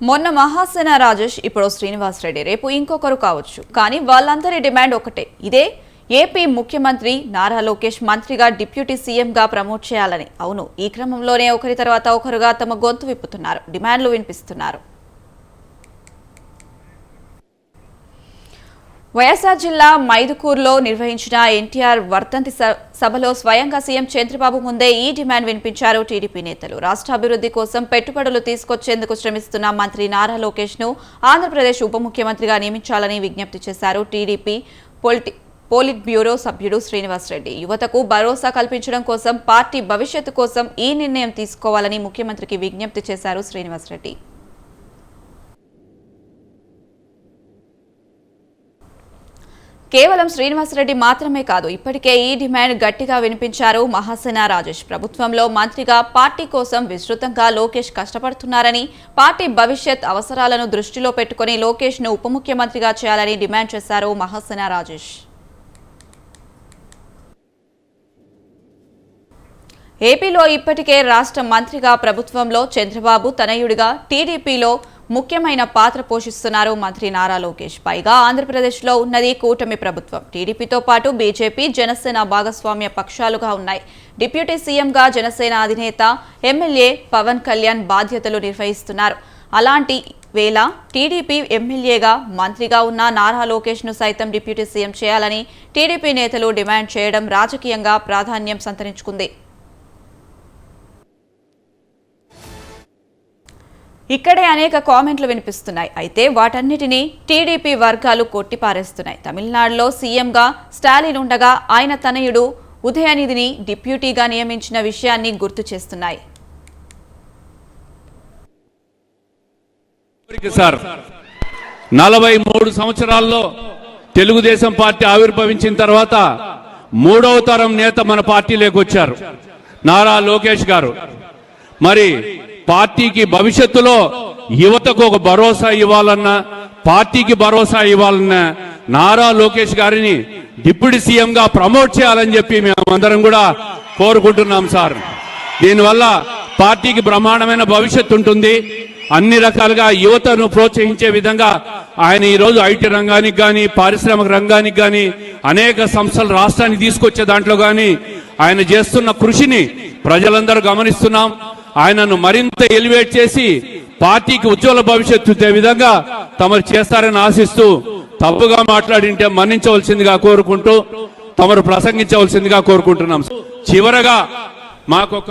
మొన్న మహాసేన రాజేష్ ఇప్పుడు శ్రీనివాస్ రెడ్డి రేపు ఇంకొకరు కావచ్చు. కానీ వాళ్ళందరి డిమాండ్ ఒకటే. ఇదే ఏపీ ముఖ్యమంత్రి నారా లోకేష్ మంత్రిగా డిప్యూటీ సీఎంగా ప్రమోట్ చేయాలని. అవును, ఈ క్రమంలోనే ఒకరి తర్వాత ఒకరుగా తమ గొంతు విప్పుతున్నారు, డిమాండ్లు వినిపిస్తున్నారు. వైఎస్ఆర్ జిల్లా మైదుకూరులో నిర్వహించిన ఎన్టీఆర్ వర్ధంతి సభలో స్వయంగా సీఎం చంద్రబాబు ముందే ఈ డిమాండ్ వినిపించారు టీడీపీ నేతలు. రాష్ట్ర అభివృద్ధి కోసం పెట్టుబడులు తీసుకొచ్చేందుకు శ్రమిస్తున్న మంత్రి నారా లోకేష్ ను ఆంధ్రప్రదేశ్ ఉప ముఖ్యమంత్రిగా నియమించాలని విజ్ఞప్తి చేశారు టీడీపీ పోలిట్ బ్యూరో సభ్యుడు శ్రీనివాస్ రెడ్డి. యువతకు భరోసా కల్పించడం కోసం, పార్టీ భవిష్యత్తు కోసం ఈ నిర్ణయం తీసుకోవాలని ముఖ్యమంత్రికి విజ్ఞప్తి చేశారు శ్రీనివాస్ రెడ్డి. కేవలం శ్రీనివాసరెడ్డి మాత్రమే కాదు, ఇప్పటికే ఈ డిమాండ్ గట్టిగా వినిపించారు మహాసేన రాజేష్. ప్రభుత్వంలో మంత్రిగా పార్టీ కోసం విస్తృతంగా లోకేష్ కష్టపడుతున్నారని, పార్టీ భవిష్యత్ అవసరాలను దృష్టిలో పెట్టుకుని లోకేష్ ను ఉప ముఖ్యమంత్రిగా చేయాలని డిమాండ్ చేశారు మహాసేన రాజేష్. ఏపీలో ఇప్పటికే రాష్ట్ర మంత్రిగా, ప్రభుత్వంలో చంద్రబాబు తనయుడిగా, టీడీపీలో ముఖ్యమైన పాత్ర పోషిస్తున్నారు మంత్రి నారా లోకేష్. పైగా ఆంధ్రప్రదేశ్లో ఉన్నది కూటమి ప్రభుత్వం. టీడీపీతో పాటు బీజేపీ, జనసేన భాగస్వామ్య పక్షాలుగా ఉన్నాయి. డిప్యూటీ సీఎంగా జనసేన అధినేత ఎమ్మెల్యే పవన్ కళ్యాణ్ బాధ్యతలు నిర్వహిస్తున్నారు. అలాంటి వేళ టీడీపీ ఎమ్మెల్యేగా, మంత్రిగా ఉన్న నారా లోకేష్ ను సైతం డిప్యూటీ సీఎం చేయాలని టీడీపీ నేతలు డిమాండ్ చేయడం రాజకీయంగా ప్రాధాన్యం సంతరించుకుంది. ఇక్కడే అనేక కామెంట్లు వినిపిస్తున్నాయి. అయితే వాటన్నిటినీ టీడీపీ వర్గాలు కొట్టిపారేస్తున్నాయి. తమిళనాడులో సీఎంగా స్టాలిన్ ఉండగా ఆయన తనయుడు ఉదయనిధిని డిప్యూటీగా నియమించిన విషయాన్ని గుర్తు చేస్తున్నాయి. 43 సంవత్సరాల్లో తెలుగుదేశం పార్టీ ఆవిర్భవించిన తర్వాత 3వ తరం నేత మన పార్టీలోకి వచ్చారు, నారా లోకేష్ గారు. మరి పార్టీకి భవిష్యత్తులో యువతకు ఒక భరోసా ఇవ్వాలన్నా, పార్టీకి భరోసా ఇవ్వాలన్నా నారా లోకేష్ గారిని డిప్యూటీ సీఎం గా ప్రమోట్ చేయాలని చెప్పి మేమందరం కూడా కోరుకుంటున్నాం సార్. దీనివల్ల పార్టీకి బ్రహ్మాండమైన భవిష్యత్తు ఉంటుంది. అన్ని రకాలుగా యువతను ప్రోత్సహించే విధంగా ఆయన ఈరోజు ఐటీ రంగానికి కానీ, పారిశ్రామిక రంగానికి కానీ, అనేక సంస్థలు రాష్ట్రానికి తీసుకొచ్చే దాంట్లో కానీ ఆయన చేస్తున్న కృషిని ప్రజలందరూ గమనిస్తున్నాం. ఆయనను మరింత ఎలివేట్ చేసి పార్టీకి ఉజ్వల భవిష్యత్తు ఇచ్చే విధంగా తమరు చేస్తారని ఆశిస్తూ, తప్పుగా మాట్లాడింటే మన్నించవలసిందిగా కోరుకుంటూ తమరు ప్రసంగించవలసిందిగా కోరుకుంటున్నాం. చివరగా మాకొక